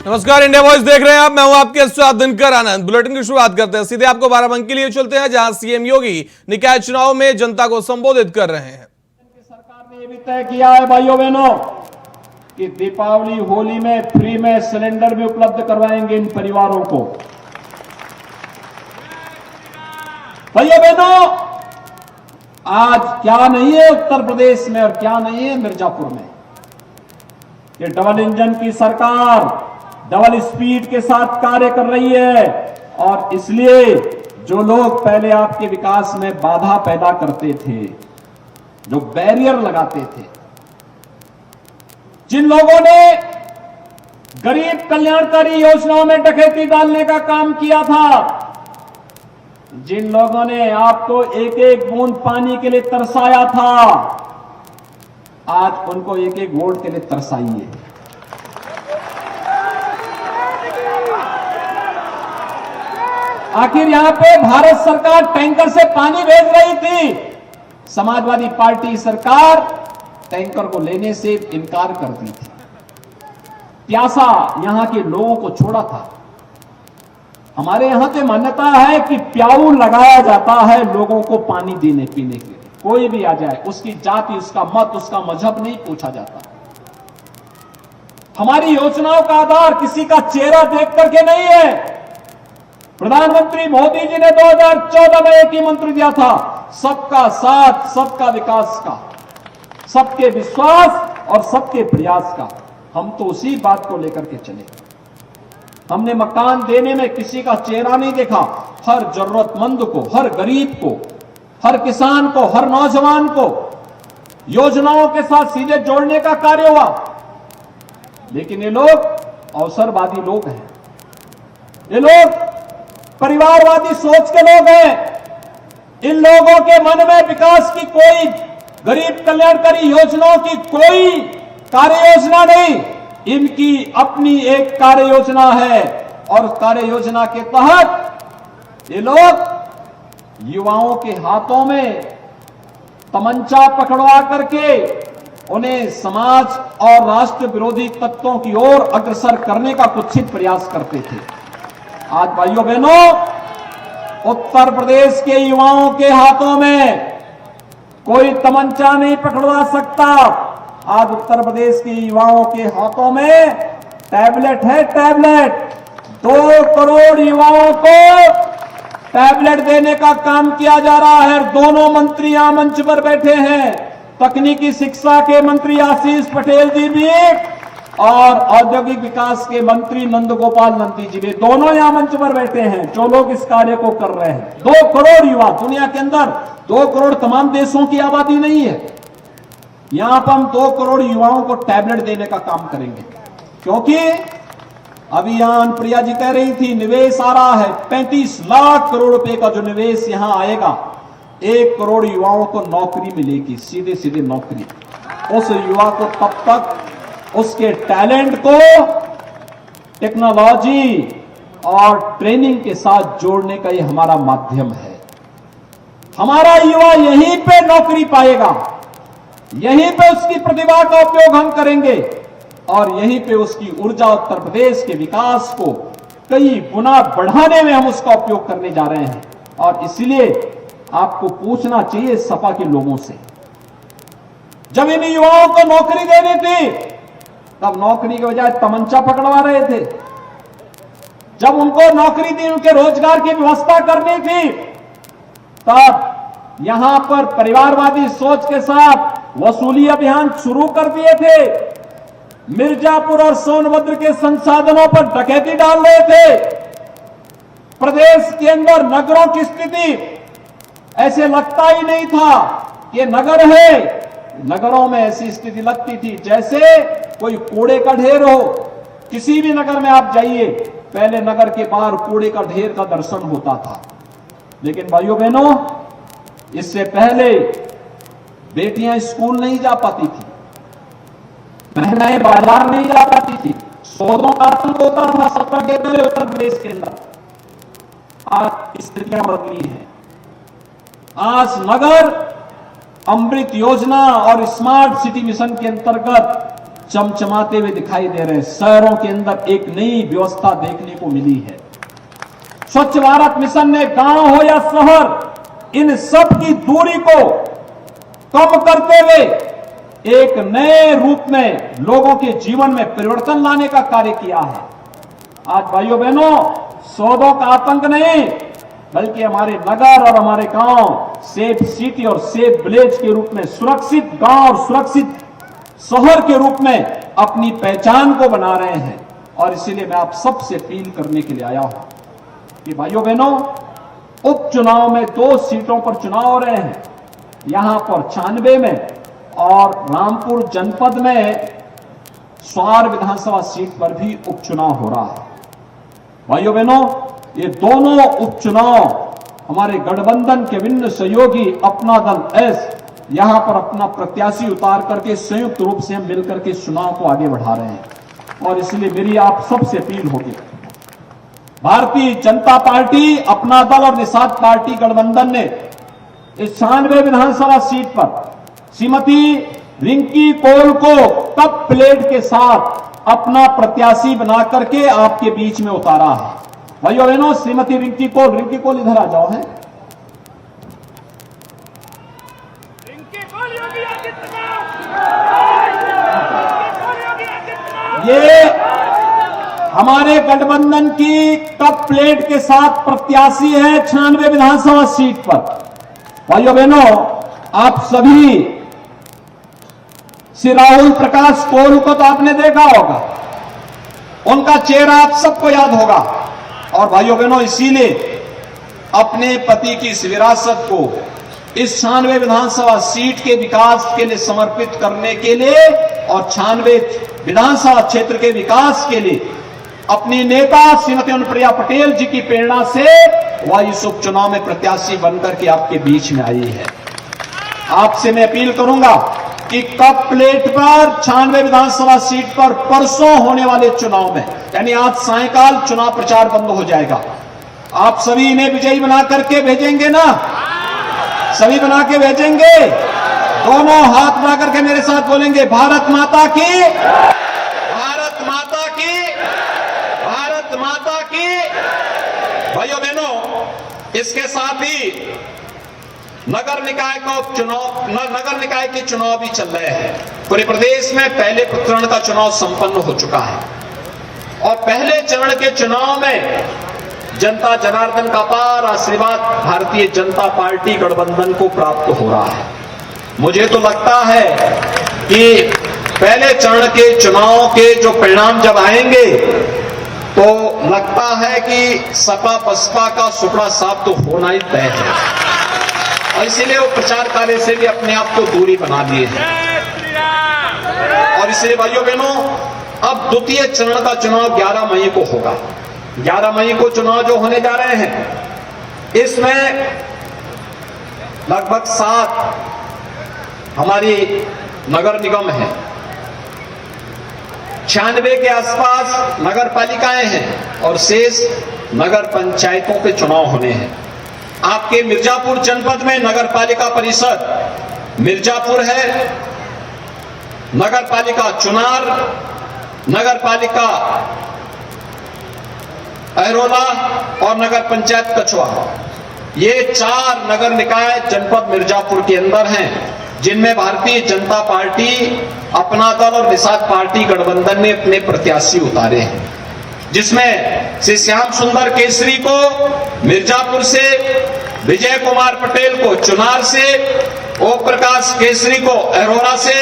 नमस्कार, India voice देख रहे हैं आप। मैं हूं आपके साथ दिनकर आनंद। बुलेटिन की शुरुआत करते हैं। सीधे आपको बाराबंकी लिए चलते हैं, जहां सीएम योगी निकाय चुनाव में जनता को संबोधित कर रहे हैं। सरकार ने यह भी तय किया है भाइयों बहनों कि दीपावली होली में फ्री में सिलेंडर भी उपलब्ध करवाएंगे इन परिवारों को। भाइयों बहनों, आज क्या नहीं है उत्तर प्रदेश में और क्या नहीं है मिर्जापुर में। ये डबल इंजन की सरकार डबल स्पीड के साथ कार्य कर रही है, और इसलिए जो लोग पहले आपके विकास में बाधा पैदा करते थे, जो बैरियर लगाते थे, जिन लोगों ने गरीब कल्याणकारी योजनाओं में डकैती डालने का काम किया था, जिन लोगों ने आपको एक एक बूंद पानी के लिए तरसाया था, आज उनको एक एक वोट के लिए तरसाइए। आखिर यहां पे भारत सरकार टैंकर से पानी भेज रही थी, समाजवादी पार्टी सरकार टैंकर को लेने से इनकार करती थी। प्यासा यहां के लोगों को छोड़ा था। हमारे यहां की मान्यता है कि प्याऊ लगाया जाता है लोगों को पानी देने पीने के लिए। कोई भी आ जाए, उसकी जाति, उसका मत, उसका मजहब नहीं पूछा जाता। हमारी योजनाओं का आधार किसी का चेहरा देख करके नहीं है। प्रधानमंत्री मोदी जी ने 2014 में एक ही मंत्र दिया था, सबका साथ, सबका विकास का, सबके विश्वास और सबके प्रयास का। हम तो उसी बात को लेकर के चले। हमने मकान देने में किसी का चेहरा नहीं देखा। हर जरूरतमंद को, हर गरीब को, हर किसान को, हर नौजवान को योजनाओं के साथ सीधे जोड़ने का कार्य हुआ। लेकिन ये लोग अवसरवादी लोग हैं, ये लोग परिवारवादी सोच के लोग हैं। इन लोगों के मन में विकास की कोई, गरीब कल्याणकारी योजनाओं की कोई कार्य योजना नहीं। इनकी अपनी एक कार्य योजना है, और कार्य योजना के तहत ये लोग युवाओं के हाथों में तमंचा पकड़वा करके उन्हें समाज और राष्ट्र विरोधी तत्वों की ओर अग्रसर करने का कुत्सित प्रयास करते थे। आज भाइयों बहनों, उत्तर प्रदेश के युवाओं के हाथों में कोई तमंचा नहीं पकड़वा सकता। आज उत्तर प्रदेश के युवाओं के हाथों में टैबलेट है, टैबलेट। 2 करोड़ युवाओं को टैबलेट देने का काम किया जा रहा है। दोनों मंत्री यहां मंच पर बैठे हैं, तकनीकी शिक्षा के मंत्री आशीष पटेल जी भी और औद्योगिक विकास के मंत्री नंदगोपाल नंदी जी भी, दोनों यहां मंच पर बैठे हैं, जो लोग इस कार्य को कर रहे हैं। 2 करोड़ युवा, दुनिया के अंदर 2 करोड़ तमाम देशों की आबादी नहीं है। यहां पर हम 2 करोड़ युवाओं को टैबलेट देने का काम करेंगे, क्योंकि अभी यहां प्रिया जी कह रही थी निवेश आ रहा है। 35 लाख करोड़ रुपए का जो निवेश यहां आएगा, 1 करोड़ युवाओं को नौकरी मिलेगी, सीधे सीधे नौकरी। उस युवा को तब तक उसके टैलेंट को टेक्नोलॉजी और ट्रेनिंग के साथ जोड़ने का ये हमारा माध्यम है। हमारा युवा यहीं पे नौकरी पाएगा, यहीं पे उसकी प्रतिभा का उपयोग हम करेंगे, और यहीं पे उसकी ऊर्जा, उत्तर प्रदेश के विकास को कई गुना बढ़ाने में हम उसका उपयोग करने जा रहे हैं। और इसलिए आपको पूछना चाहिए सपा के लोगों से, जब इन युवाओं को नौकरी देनी थी तब नौकरी के बजाय तमंचा पकड़वा रहे थे। जब उनको नौकरी दी, उनके रोजगार की व्यवस्था करनी थी, तब यहां पर परिवारवादी सोच के साथ वसूली अभियान शुरू कर दिए थे। मिर्जापुर और सोनभद्र के संसाधनों पर डकैती डाल रहे थे। प्रदेश के अंदर नगरों की स्थिति ऐसे लगता ही नहीं था कि नगर है। नगरों में ऐसी स्थिति लगती थी जैसे कोई कूड़े का ढेर हो। किसी भी नगर में आप जाइए, पहले नगर के बाहर कूड़े का ढेर का दर्शन होता था। लेकिन भाइयों बहनों, इससे पहले बेटियां स्कूल नहीं जा पाती थी, महिलाएं बाजार नहीं जा पाती थी, सौदों का आतंक होता था सत्ता के पहले उत्तर प्रदेश के अंदर। आज स्थितियां बदली हैं। आज नगर अमृत योजना और स्मार्ट सिटी मिशन के अंतर्गत चमचमाते हुए दिखाई दे रहे हैं। शहरों के अंदर एक नई व्यवस्था देखने को मिली है। स्वच्छ भारत मिशन ने गांव हो या शहर, इन सब की दूरी को कम करते हुए एक नए रूप में लोगों के जीवन में परिवर्तन लाने का कार्य किया है। आज भाइयों बहनों, सौदों का आतंक नहीं, बल्कि हमारे नगर और हमारे गांव सेफ सिटी और सेफ विलेज के रूप में, सुरक्षित गांव और सुरक्षित शहर के रूप में अपनी पहचान को बना रहे हैं। और इसीलिए मैं आप सबसे अपील करने के लिए आया हूं कि भाइयों बहनों, उपचुनाव में 2 सीटों पर चुनाव हो रहे हैं। यहां पर 96 में और रामपुर जनपद में स्वार विधानसभा सीट पर भी उपचुनाव हो रहा है। भाइयों बहनों, ये दोनों उपचुनाव हमारे गठबंधन के विभिन्न सहयोगी अपना दल एस यहां पर अपना प्रत्याशी उतार करके संयुक्त रूप से हम मिलकर के चुनाव को आगे बढ़ा रहे हैं। और इसलिए मेरी आप सबसे अपील होगी, भारतीय जनता पार्टी, अपना दल और निषाद पार्टी गठबंधन ने इस 96 विधानसभा सीट पर श्रीमती रिंकी कौल को कप प्लेट के साथ अपना प्रत्याशी बना करके आपके बीच में उतारा है। भाइयों बहनों, श्रीमती रिंकी कौल इधर आ जाओ। है ये हमारे गठबंधन की कप प्लेट के साथ प्रत्याशी है 96 विधानसभा सीट पर। भाइयों बहनों, आप सभी श्री राहुल प्रकाश कौल को तो आपने देखा होगा, उनका चेहरा आप सबको याद होगा। और भाइयों बहनों, इसीलिए अपने पति की इस विरासत को इस 96 विधानसभा सीट के विकास के लिए समर्पित करने के लिए और 96 विधानसभा क्षेत्र के विकास के लिए अपनी नेता श्रीमती अनुप्रिया पटेल जी की प्रेरणा से वह इस उपचुनाव में प्रत्याशी बनकर के आपके बीच में आई है। आपसे मैं अपील करूंगा कि कप प्लेट पर 96 विधानसभा सीट पर परसों होने वाले चुनाव में, यानी आज सायंकाल चुनाव प्रचार बंद हो जाएगा, आप सभी इन्हें विजयी बना करके भेजेंगे ना? सभी बना के भेजेंगे? दोनों हाथ बना करके मेरे साथ बोलेंगे, भारत माता की, भारत माता की, भारत माता की। भाइयों बहनों, इसके साथ ही नगर निकाय का उपचुनाव, नगर निकाय के चुनाव भी चल रहे हैं। पूरे प्रदेश में पहले चरण का चुनाव संपन्न हो चुका है और पहले चरण के चुनाव में जनता जनार्दन का अपार आशीर्वाद भारतीय जनता पार्टी गठबंधन को प्राप्त हो रहा है। मुझे तो लगता है कि पहले चरण के चुनाव के जो परिणाम जब आएंगे तो लगता है कि सपा बसपा का सुपड़ा साफ तो होना ही तय है। और इसीलिए वो प्रचार कार्य से भी अपने आप को दूरी बना लिए हैं। और इसलिए भाइयों बहनों, अब द्वितीय चरण का चुनाव 11 मई को होगा। 11 मई को चुनाव जो होने जा रहे हैं, इसमें लगभग 7 हमारी नगर निगम है, 96 के आसपास नगर पालिकाएं हैं और शेष नगर पंचायतों के चुनाव होने हैं। आपके मिर्जापुर जनपद में नगर पालिका परिषद मिर्जापुर है, नगर पालिका चुनार, नगर पालिका अहरोला और नगर पंचायत कछुआ, ये 4 नगर निकाय जनपद मिर्जापुर के अंदर हैं, जिनमें भारतीय जनता पार्टी, अपना दल और निषाद पार्टी गठबंधन ने अपने प्रत्याशी उतारे हैं, जिसमें श्री श्याम सुंदर केसरी को मिर्जापुर से, विजय कुमार पटेल को चुनार से, ओम प्रकाश केसरी को अरोरा से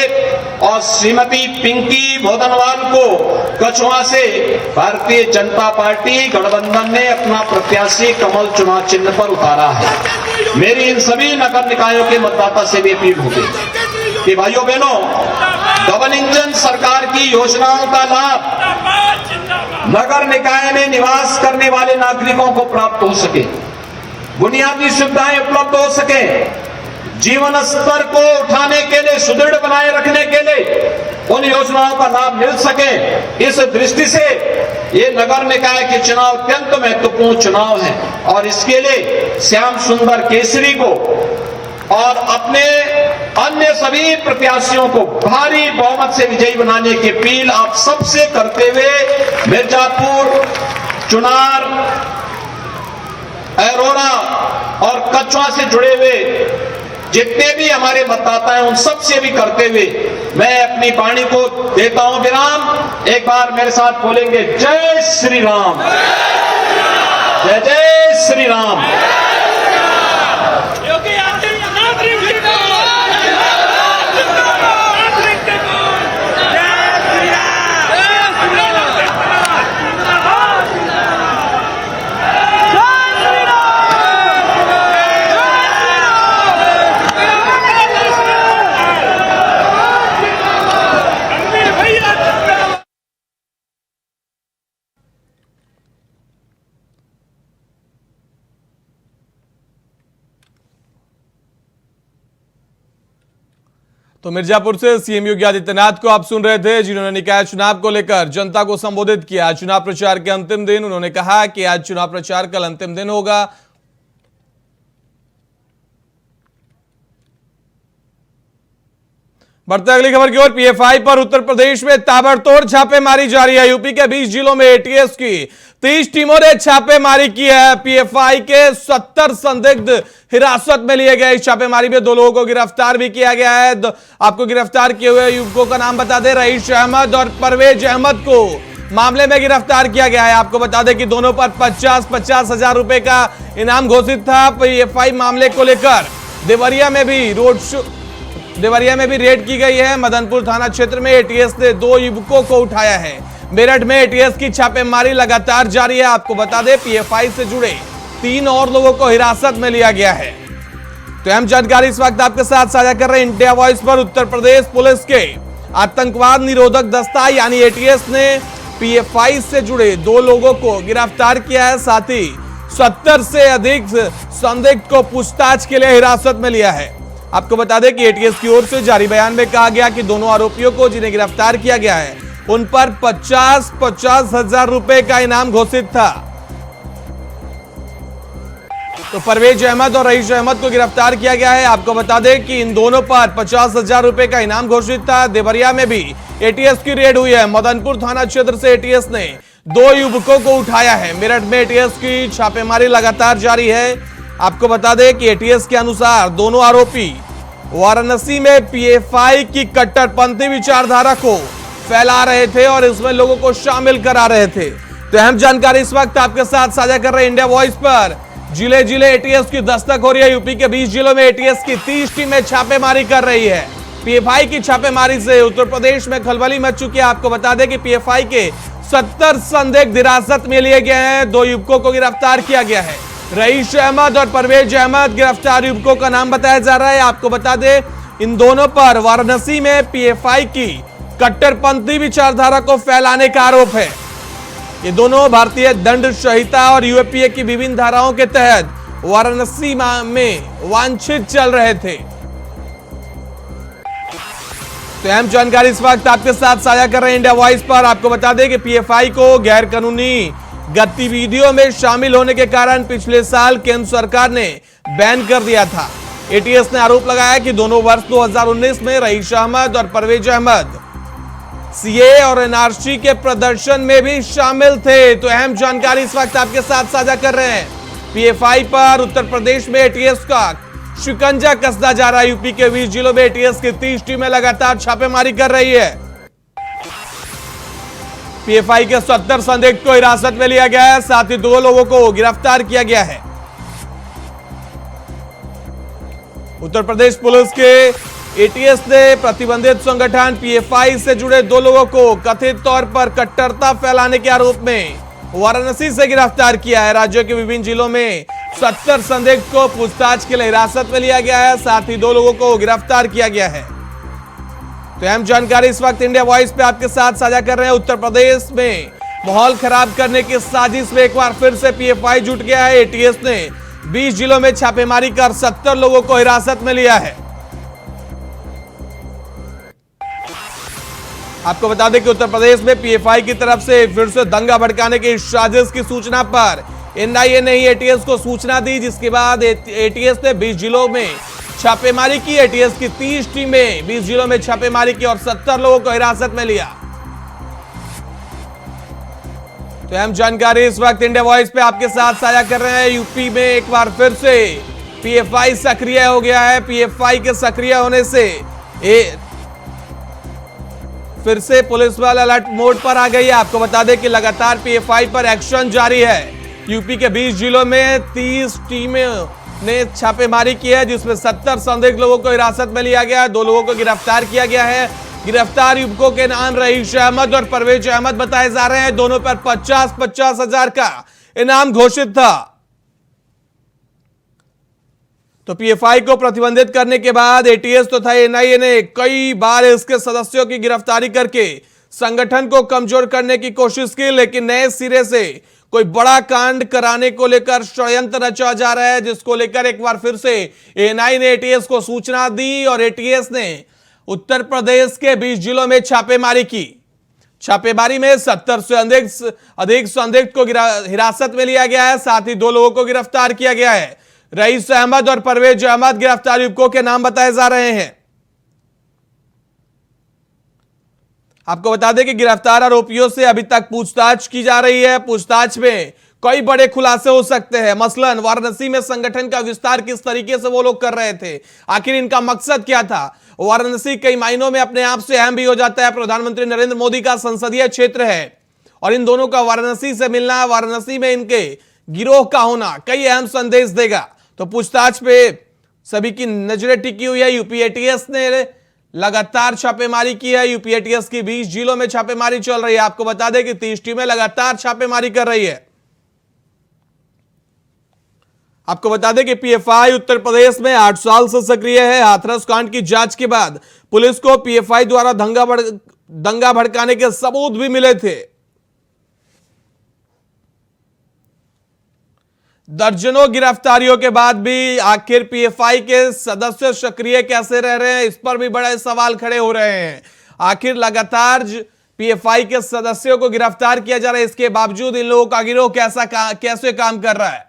और श्रीमती पिंकी भोदनवाल को कछुआ से भारतीय जनता पार्टी गठबंधन ने अपना प्रत्याशी कमल चुनाव चिन्ह पर उतारा है। मेरी इन सभी नगर निकायों के मतदाता से भी अपील होगी कि भाइयों बहनों, डबल इंजन सरकार की योजनाओं का लाभ नगर निकाय में निवास करने वाले नागरिकों को प्राप्त हो सके, बुनियादी सुविधाएं उपलब्ध हो सके, जीवन स्तर को उठाने के लिए, सुदृढ़ बनाए रखने के लिए उन योजनाओं का लाभ मिल सके। इस दृष्टि से ये नगर निकाय के चुनाव अत्यंत महत्वपूर्ण चुनाव है और इसके लिए श्याम सुंदर केसरी को और अपने अन्य सभी प्रत्याशियों को भारी बहुमत से विजयी बनाने की अपील आप सबसे करते हुए मिर्जापुर, चुनार, अरोड़ा और कछुआ से जुड़े हुए जितने भी हमारे मतदाता हैं उन सब से भी करते हुए मैं अपनी वाणी को देता हूं विराम। एक बार मेरे साथ बोलेंगे, जय श्री राम, जय जय श्री राम। तो मिर्जापुर से सीएम योगी आदित्यनाथ को आप सुन रहे थे, जिन्होंने निकाय चुनाव को लेकर जनता को संबोधित किया। चुनाव प्रचार के अंतिम दिन उन्होंने कहा कि आज चुनाव प्रचार कल अंतिम दिन होगा। बढ़ते अगली खबर की ओर। पीएफआई पर उत्तर प्रदेश में ताबड़तोड़ छापेमारी जारी है। यूपी के 20 जिलों में एटीएस की 30 टीमों ने छापेमारी की है। पीएफआई के 70 संदिग्ध हिरासत में लिए गए। इस छापेमारी में 2 लोगों को गिरफ्तार भी किया गया है। आपको गिरफ्तार किए हुए युवकों का नाम बता दें, रईस अहमद और परवेज अहमद को मामले में गिरफ्तार किया गया है। आपको बता दें कि दोनों पर 50-50 हजार रुपए का इनाम घोषित था। पीएफआई मामले को लेकर देवरिया में भी रेड की गई है। मदनपुर थाना क्षेत्र में एटीएस ने 2 युवकों को उठाया है। मेरठ में एटीएस की छापेमारी लगातार जारी है। आपको बता दें पीएफआई से जुड़े 3 और लोगों को हिरासत में लिया गया है। तो अहम जानकारी इस वक्त आपके साथ साझा कर रहे हैं। इंडिया वॉइस पर उत्तर प्रदेश पुलिस के आतंकवाद निरोधक दस्ता यानी एटीएस ने पीएफआई से जुड़े 2 लोगों को गिरफ्तार किया है। साथ ही 70 से अधिक संदिग्ध को पूछताछ के लिए हिरासत में लिया है। आपको बता दें कि एटीएस की ओर से जारी बयान में कहा गया कि दोनों आरोपियों को जिन्हें गिरफ्तार किया गया है उन पर 50-50 हजार रुपए का इनाम घोषित था। तो परवेज अहमद और रईस अहमद को गिरफ्तार किया गया है। आपको बता दें कि इन दोनों पर 50 हजार रुपए का इनाम घोषित था। देवरिया में भी एटीएस की रेड हुई है। मदनपुर थाना क्षेत्र से एटीएस ने 2 युवकों को उठाया है। मेरठ में एटीएस की छापेमारी लगातार जारी है। आपको बता दें कि एटीएस के अनुसार दोनों आरोपी वाराणसी में पीएफआई की कट्टरपंथी विचारधारा को फैला रहे थे और इसमें लोगों को शामिल करा रहे थे। तो अहम जानकारी इस वक्त आपके साथ साझा कर रहे हैं इंडिया वॉइस पर। जिले जिले एटीएस की दस्तक हो रही है। यूपी के 20 जिलों में एटीएस की 30 टीमें छापेमारी कर रही है। पीएफआई की छापेमारी से उत्तर प्रदेश में खलबली मच चुकी है। आपको बता दें कि पीएफआई के 70 संदिग्ध हिरासत में लिए गए हैं। 2 युवकों को गिरफ्तार किया गया है। रईस अहमद और परवेज अहमद गिरफ्तार युवकों का नाम बताया जा रहा है। आपको बता दें इन दोनों पर वाराणसी में पीएफआई की कट्टरपंथी विचारधारा को फैलाने का आरोप है। ये दोनों भारतीय दंड संहिता और यूएपीए की विभिन्न धाराओं के तहत वाराणसी में वांछित चल रहे थे। तो अहम जानकारी इस वक्त आपके साथ साझा कर रहे हैं इंडिया वॉइस पर। आपको बता दें कि पीएफआई को गैर कानूनी गतिविधियों में शामिल होने के कारण पिछले साल केंद्र सरकार ने बैन कर दिया था। एटीएस ने आरोप लगाया कि दोनों वर्ष 2019 में रईस अहमद और परवेज अहमद सीए और एनआरसी के प्रदर्शन में भी शामिल थे। तो अहम जानकारी इस वक्त आपके साथ साझा कर रहे हैं। पीएफआई पर उत्तर प्रदेश में एटीएस का शिकंजा कसदा जा रहा है। यूपी के 20 जिलों में एटीएस की 30 टीमें लगातार छापेमारी कर रही है। पीएफआई के 70 संदिग्ध को हिरासत में लिया गया है। साथ ही 2 लोगों को गिरफ्तार किया गया है। उत्तर प्रदेश पुलिस के एटीएस ने प्रतिबंधित संगठन पीएफआई से जुड़े 2 लोगों को कथित तौर पर कट्टरता फैलाने के आरोप में वाराणसी से गिरफ्तार किया है। राज्य के विभिन्न जिलों में 70 संदिग्ध को पूछताछ के लिए हिरासत में लिया गया है। साथ ही 2 लोगों को गिरफ्तार किया गया है। तो अहम जानकारी इस वक्त इंडिया वॉइस पे आपके साथ साझा कर रहे हैं। उत्तर प्रदेश में माहौल खराब करने की साजिश में एक बार फिर से पीएफआई जुट गया है। एटीएस ने 20 जिलों में छापेमारी कर 70 लोगों को हिरासत में लिया है। आपको बता दें कि उत्तर प्रदेश में पीएफआई की तरफ से फिर से दंगा भड़काने की साजिश की सूचना पर एनआईए ने ही एटीएस को सूचना दी, जिसके बाद एटीएस ने 20 जिलों में छापेमारी की। एटीएस की 30 टीमें 20 जिलों में छापेमारी की और 70 लोगों को हिरासत में लिया। तो अहम जानकारी इस वक्त इंडिया वॉइस पे आपके साथ साझा कर रहे हैं। यूपी में एक बार फिर से पीएफआई सक्रिय हो गया है। पीएफआई के सक्रिय होने से फिर से पुलिस बल अलर्ट मोड पर आ गई है। आपको बता दें कि लगातार पीएफआई पर एक्शन जारी है। यूपी के 20 जिलों में 30 टीमें ने छापेमारी की है, जिसमें 70 संदिग्ध लोगों को हिरासत में लिया गया है। 2 लोगों को गिरफ्तार किया गया है। गिरफ्तार युवकों के नाम रईस अहमद और परवेज अहमद बताए जा रहे हैं। दोनों पर 50-50 हजार का इनाम घोषित था। तो पीएफआई को प्रतिबंधित करने के बाद एटीएस तो था एनआईए ने कई बार इसके सदस्यों की गिरफ्तारी करके संगठन को कमजोर करने की कोशिश की, लेकिन नए सिरे से कोई बड़ा कांड कराने को लेकर षड्यंत्र रचा जा रहा है, जिसको लेकर एक बार फिर से एनआईए ने एटीएस को सूचना दी और एटीएस ने उत्तर प्रदेश के 20 जिलों में छापेमारी की। छापेमारी में 70 से अधिक संदिग्ध को हिरासत में लिया गया है। साथ ही 2 लोगों को गिरफ्तार किया गया है। रईस अहमद और परवेज अहमद गिरफ्तार युवकों के नाम बताए जा रहे हैं। आपको बता दें कि गिरफ्तार आरोपियों से अभी तक पूछताछ की जा रही है। पूछताछ में कई बड़े खुलासे हो सकते हैं। मसलन वाराणसी में संगठन का विस्तार किस तरीके से वो लोग कर रहे थे, आखिर इनका मकसद क्या था। वाराणसी कई मायनों में अपने आप से अहम भी हो जाता है। प्रधानमंत्री नरेंद्र मोदी का संसदीय क्षेत्र है और इन दोनों का वाराणसी से मिलना, वाराणसी में इनके गिरोह का होना कई अहम संदेश देगा। तो पूछताछ पे सभी की नजरें टिकी हुई है। यूपी एटीएस ने लगातार छापेमारी की है। यूपी एटीएस की 20 जिलों में छापेमारी चल रही है। आपको बता दें कि 30 टीमें लगातार छापेमारी कर रही है। आपको बता दें कि पीएफआई उत्तर प्रदेश में 8 साल से सक्रिय है। हाथरस कांड की जांच के बाद पुलिस को पीएफआई द्वारा दंगा भड़काने के सबूत भी मिले थे। दर्जनों गिरफ्तारियों के बाद भी आखिर पीएफआई के सदस्य सक्रिय कैसे रह रहे हैं, इस पर भी बड़े सवाल खड़े हो रहे हैं। आखिर लगातार पीएफआई के सदस्यों को गिरफ्तार किया जा रहा है, इसके बावजूद इन लोगों का गिरोह कैसे काम कर रहा है।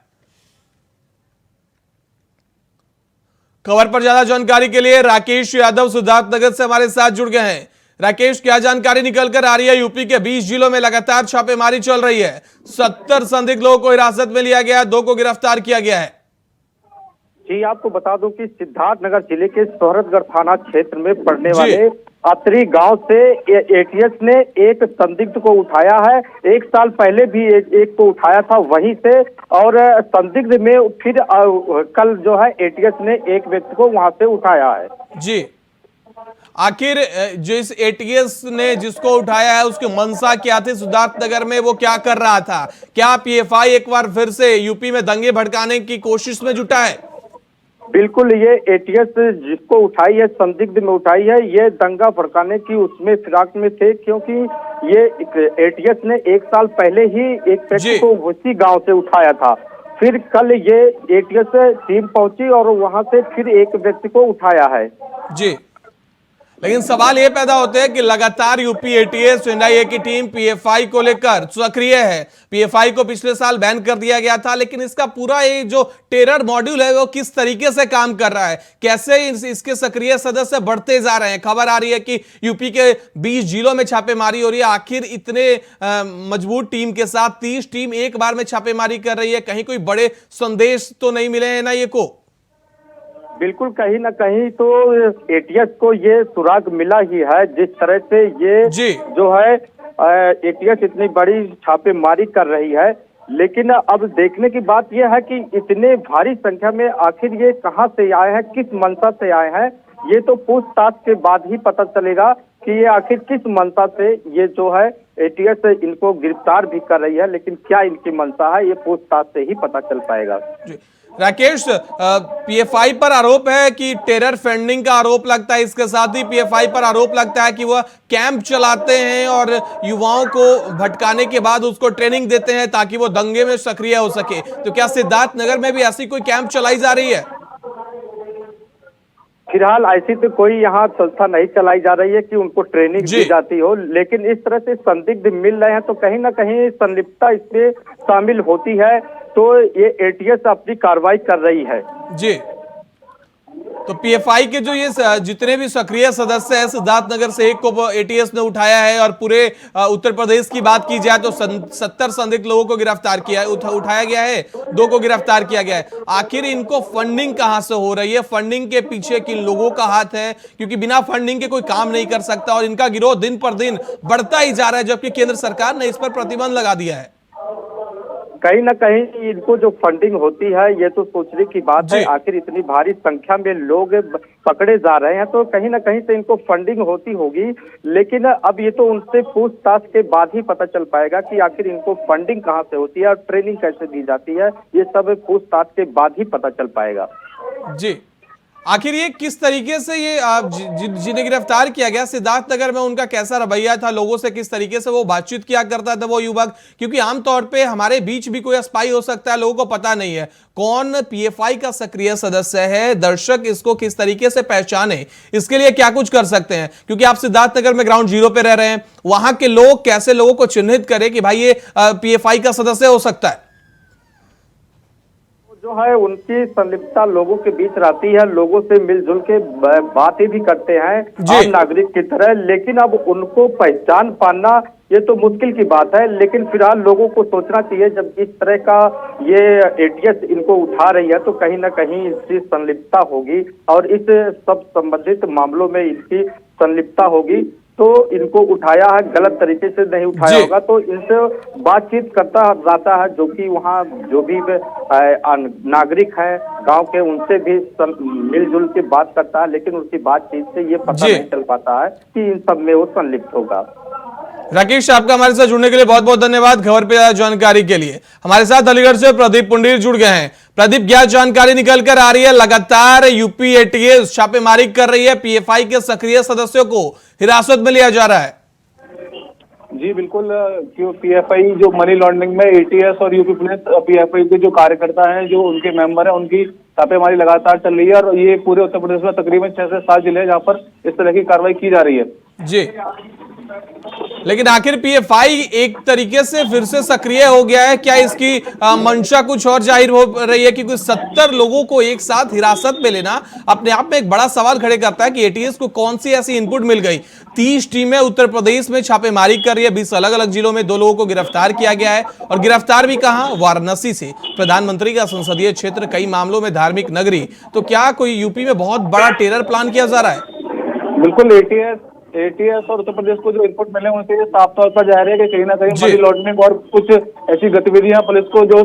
खबर पर ज्यादा जानकारी के लिए राकेश यादव सिद्धार्थनगर से हमारे साथ जुड़ गए हैं। राकेश, क्या जानकारी निकल कर आ रही है? यूपी के 20 जिलों में लगातार छापेमारी चल रही है। 70 संदिग्ध लोगों को हिरासत में लिया गया, 2 को गिरफ्तार किया गया है। जी, आपको बता दूं कि सिद्धार्थनगर जिले के सोहरतगढ़ थाना क्षेत्र में पड़ने वाले अतरी गांव से एटीएस ने एक संदिग्ध को उठाया है। 1 साल पहले भी एक को उठाया था वहीं से, और संदिग्ध में फिर कल जो है एटीएस ने एक व्यक्ति को वहां से उठाया है। जी, आखिर जिस एटीएस ने जिसको उठाया है उसकी मंशा क्या थी? सिद्धार्थनगर में वो क्या कर रहा था? क्या पीएफआई एक बार फिर से यूपी में दंगे भड़काने की कोशिश में जुटा है? बिल्कुल, ये एटीएस जिसको उठाई है, संदिग्ध में उठाई है, ये दंगा भड़काने की उसमें फिराक में थे, क्योंकि ये एटीएस ने 1 साल पहले ही एक व्यक्ति को उसी गांव से उठाया था। फिर कल ये एटीएस टीम पहुंची और वहां से फिर एक व्यक्ति को उठाया है। जी, लेकिन सवाल ये पैदा होते हैं कि लगातार यूपी एटीएस एनआईए की टीम पीएफआई को लेकर सक्रिय है। पीएफआई को पिछले साल बैन कर दिया गया था, लेकिन इसका पूरा ये जो टेरर मॉड्यूल है वो किस तरीके से काम कर रहा है, कैसे इसके सक्रिय सदस्य बढ़ते जा रहे हैं। खबर आ रही है कि यूपी के 20 जिलों में छापेमारी हो रही है। आखिर इतने मजबूत टीम के साथ 30 टीम एक बार में छापेमारी कर रही है, कहीं कोई बड़े संदेश तो नहीं मिले एनआईए को? बिल्कुल, कहीं ना कहीं तो एटीएस को ये सुराग मिला ही है। जिस तरह से ये जो है एटीएस इतनी बड़ी छापेमारी कर रही है, लेकिन अब देखने की बात यह है कि इतने भारी संख्या में आखिर ये कहां से आए हैं, किस मंशा से आए हैं। ये तो पूछताछ के बाद ही पता चलेगा कि ये आखिर किस मंशा से ये जो है एटीएस इनको गिरफ्तार भी कर रही है, लेकिन क्या इनकी मंशा है ये पूछताछ से ही पता चल पाएगा। राकेश, पीएफआई पर आरोप है कि टेरर फंडिंग का आरोप लगता है, इसके साथ ही पीएफआई पर आरोप लगता है कि वह कैंप चलाते हैं और युवाओं को भटकाने के बाद उसको ट्रेनिंग देते हैं ताकि वो दंगे में सक्रिय हो सके। तो क्या सिद्धार्थनगर में भी ऐसी कोई कैंप चलाई जा रही है? फिलहाल ऐसी तो कोई यहाँ संस्था नहीं चलाई जा रही है कि उनको ट्रेनिंग दी जाती हो, लेकिन इस तरह से संदिग्ध मिल रहे हैं तो कहीं ना कहीं संलिप्तता इसमें शामिल होती है, तो ये एटीएस अपनी कार्रवाई कर रही है। जी, तो पीएफआई के जो ये जितने भी सक्रिय सदस्य हैं, सिद्धार्थनगर से एक को एटीएस ने उठाया है और पूरे उत्तर प्रदेश की बात की जाए तो 70 संदिग्ध लोगों को गिरफ्तार किया उठाया गया है, 2 को गिरफ्तार किया गया है। आखिर इनको फंडिंग कहां से हो रही है, फंडिंग के पीछे किन लोगों का हाथ है? क्योंकि बिना फंडिंग के कोई काम नहीं कर सकता और इनका गिरोह दिन पर दिन बढ़ता ही जा रहा है, जबकि केंद्र सरकार ने इस पर प्रतिबंध लगा दिया है। कहीं ना कहीं इनको जो फंडिंग होती है ये तो सोचने की बात है। आखिर इतनी भारी संख्या में लोग पकड़े जा रहे हैं तो कहीं ना कहीं से इनको फंडिंग होती होगी, लेकिन अब ये तो उनसे पूछताछ के बाद ही पता चल पाएगा कि आखिर इनको फंडिंग कहाँ से होती है और ट्रेनिंग कैसे दी जाती है। ये सब पूछताछ के बाद ही पता चल पाएगा। जी, आखिर ये किस तरीके से ये जिन्हें गिरफ्तार किया गया सिद्धार्थनगर में, उनका कैसा रवैया था, लोगों से किस तरीके से वो बातचीत किया करता था वो युवक? क्योंकि आमतौर पे हमारे बीच भी कोई स्पाई हो सकता है, लोगों को पता नहीं है कौन पीएफआई का सक्रिय सदस्य है, दर्शक इसको किस तरीके से पहचाने, इसके लिए क्या कुछ कर सकते हैं? क्योंकि आप सिद्धार्थनगर में ग्राउंड जीरो पे रह रहे हैं, वहां के लोग कैसे लोगों को चिन्हित करें कि भाई ये पीएफआई का सदस्य हो सकता है? जो है उनकी संलिप्तता लोगों के बीच रहती है, लोगों से मिलजुल के बातें भी करते हैं आम नागरिक की तरह, लेकिन अब उनको पहचान पाना ये तो मुश्किल की बात है। लेकिन फिलहाल लोगों को सोचना चाहिए, जब इस तरह का ये एटीएस इनको उठा रही है तो कहीं ना कहीं इसकी संलिप्तता होगी और इस सब संबंधित मामलों में इनकी संलिप्तता होगी, तो इनको उठाया है, गलत तरीके से नहीं उठाया होगा तो इनसे बातचीत करता जाता है, जो कि वहाँ जो भी नागरिक है गांव के उनसे भी मिलजुल के बात करता है, लेकिन उनकी बातचीत से ये पता नहीं चल पाता है कि इन सब में वो संलिप्त होगा। राकेश, आपका हमारे साथ जुड़ने के लिए बहुत बहुत धन्यवाद। खबर पे ज्यादा जानकारी के लिए हमारे साथ अलीगढ़ से प्रदीप पुंडीर जुड़ गए हैं। प्रदीप, क्या जानकारी निकल कर आ रही है? लगातार यूपी एटीएस छापेमारी कर रही है, पीएफआई के सक्रिय सदस्यों को हिरासत में लिया जा रहा है। जी बिल्कुल, क्यों पीएफआई जो मनी लॉन्ड्रिंग में एटीएस और यूपी पुलिस पीएफआई के जो कार्यकर्ता हैं, जो उनके मेंबर हैं, उनकी छापेमारी लगातार चल रही है और ये पूरे उत्तर प्रदेश में तकरीबन 6 से 7 जिले हैं जहाँ पर इस तरह की कार्रवाई की जा रही है। जी, लेकिन आखिर पीएफआई एक तरीके से फिर से सक्रिय हो गया है, क्या इसकी मंशा कुछ और जाहिर हो रही है? क्योंकि 70 लोगों को एक साथ हिरासत में लेना अपने आप में एक बड़ा सवाल खड़े करता है कि एटीएस को कौन सी ऐसी इनपुट मिल गई। 30 टीमें उत्तर प्रदेश में छापेमारी कर रही है, 20 अलग अलग जिलों में 2 लोगों को गिरफ्तार किया गया है और गिरफ्तार भी कहां? वाराणसी से, प्रधानमंत्री का संसदीय क्षेत्र, कई मामलों में धार्मिक नगरी। तो क्या कोई यूपी में बहुत बड़ा टेरर प्लान किया जा रहा है? बिल्कुल, एटीएस और उत्तर प्रदेश को जो इनपुट मिले उनसे ये साफ तौर पर जाहिर है कि कहीं ना कहीं मनी लॉन्ड्रिंग और कुछ ऐसी गतिविधियां पुलिस को जो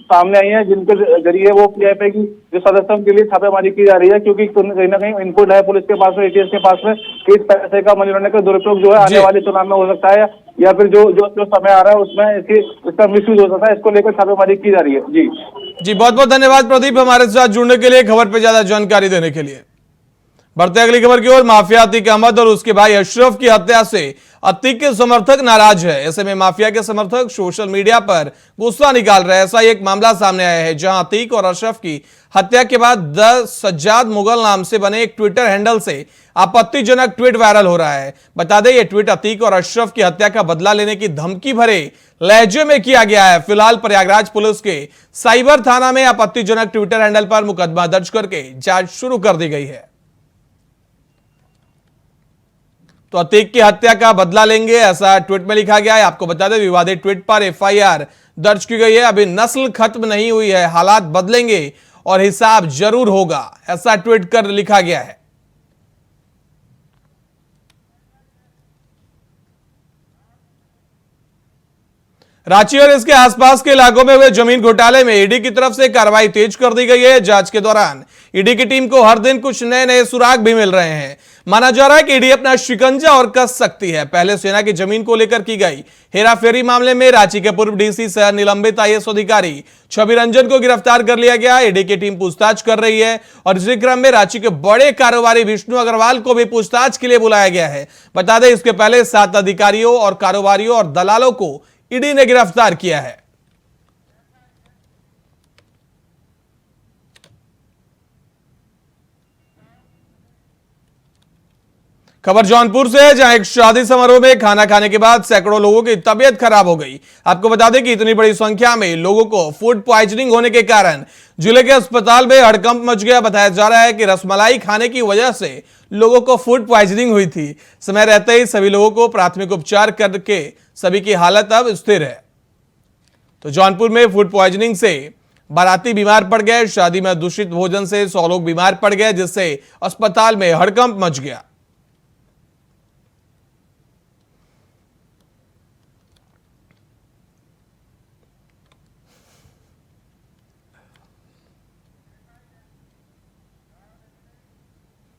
सामने आई हैं जिनके जरिए वो पीएफआई की जो सदस्यों के लिए छापेमारी की जा रही है, क्योंकि कहीं ना कहीं इनपुट है पुलिस के पास में, एटीएस के पास में, कि इस पैसे का मनी लॉन्ड्रिंग का दुरुपयोग जो है आने वाले चुनाव में हो सकता है या फिर जो समय आ रहा है उसमें इसका मिसयूज हो सकता है। इसको लेकर छापेमारी की जा रही है। जी बहुत बहुत धन्यवाद प्रदीप, हमारे साथ जुड़ने के लिए, खबर पर ज्यादा जानकारी देने के लिए। बढ़ते अगली खबर की ओर। माफिया अतीक अहमद और उसके भाई अशरफ की हत्या से अतीक के समर्थक नाराज है। ऐसे में माफिया के समर्थक सोशल मीडिया पर गुस्सा निकाल रहे हैं। ऐसा एक मामला सामने आया है जहां अतीक और अशरफ की हत्या के बाद द सज्जाद मुगल नाम से बने एक ट्विटर हैंडल से आपत्तिजनक ट्वीट वायरल हो रहा है। बता दें, यह ट्वीट अतीक और अशरफ की हत्या का बदला लेने की धमकी भरे लहजे में किया गया है। फिलहाल प्रयागराज पुलिस के साइबर थाना में आपत्तिजनक ट्विटर हैंडल पर मुकदमा दर्ज करके जांच शुरू कर दी गई है। तो अतीक की हत्या का बदला लेंगे, ऐसा ट्वीट में लिखा गया है। आपको बता दें, विवादित ट्वीट पर एफआईआर दर्ज की गई है। अभी नस्ल खत्म नहीं हुई है, हालात बदलेंगे और हिसाब जरूर होगा, ऐसा ट्वीट कर लिखा गया है। रांची और इसके आसपास के इलाकों में हुए जमीन घोटाले में ईडी की तरफ से कार्रवाई तेज कर दी गई है। जांच के दौरान ईडी की टीम को हर दिन कुछ नए नए सुराग भी मिल रहे हैं। माना जा रहा है कि ईडी अपना शिकंजा और कस सकती है। पहले सेना की जमीन को लेकर की गई हेराफेरी मामले में रांची के पूर्व डीसी सह निलंबित आईएएस अधिकारी छवि रंजन को गिरफ्तार कर लिया गया। ईडी की टीम पूछताछ कर रही है और इसी क्रम में रांची के बड़े कारोबारी विष्णु अग्रवाल को भी पूछताछ के लिए बुलाया गया है। बता दें, इसके पहले 7 अधिकारियों और कारोबारियों और दलालों को ईडी ने गिरफ्तार किया है। खबर जौनपुर से है, जहां एक शादी समारोह में खाना खाने के बाद सैकड़ों लोगों की तबीयत खराब हो गई। आपको बता दें कि इतनी बड़ी संख्या में लोगों को फूड पॉइजनिंग होने के कारण जिले के अस्पताल में हड़कंप मच गया। बताया जा रहा है कि रसमलाई खाने की वजह से लोगों को फूड पॉइजनिंग हुई थी। समय रहते ही सभी लोगों को प्राथमिक उपचार करके सभी की हालत अब स्थिर है। तो जौनपुर में फूड पॉइजनिंग से बाराती बीमार पड़ गए। शादी में दूषित भोजन से 100 लोग बीमार पड़ गए, जिससे अस्पताल में हड़कंप मच गया।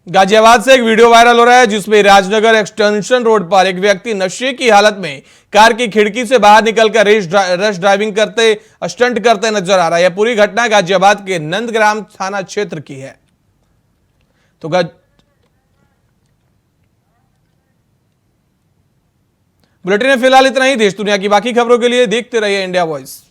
गाजियाबाद से एक वीडियो वायरल हो रहा है, जिसमें राजनगर एक्सटेंशन रोड पर एक व्यक्ति नशे की हालत में कार की खिड़की से बाहर निकलकर रश ड्राइविंग करते स्टंट करते नजर आ रहा है। यह पूरी घटना गाजियाबाद के नंदग्राम थाना क्षेत्र की है। तो बुलेटिन में फिलहाल इतना ही। देश दुनिया की बाकी खबरों के लिए देखते रहिए इंडिया वॉइस।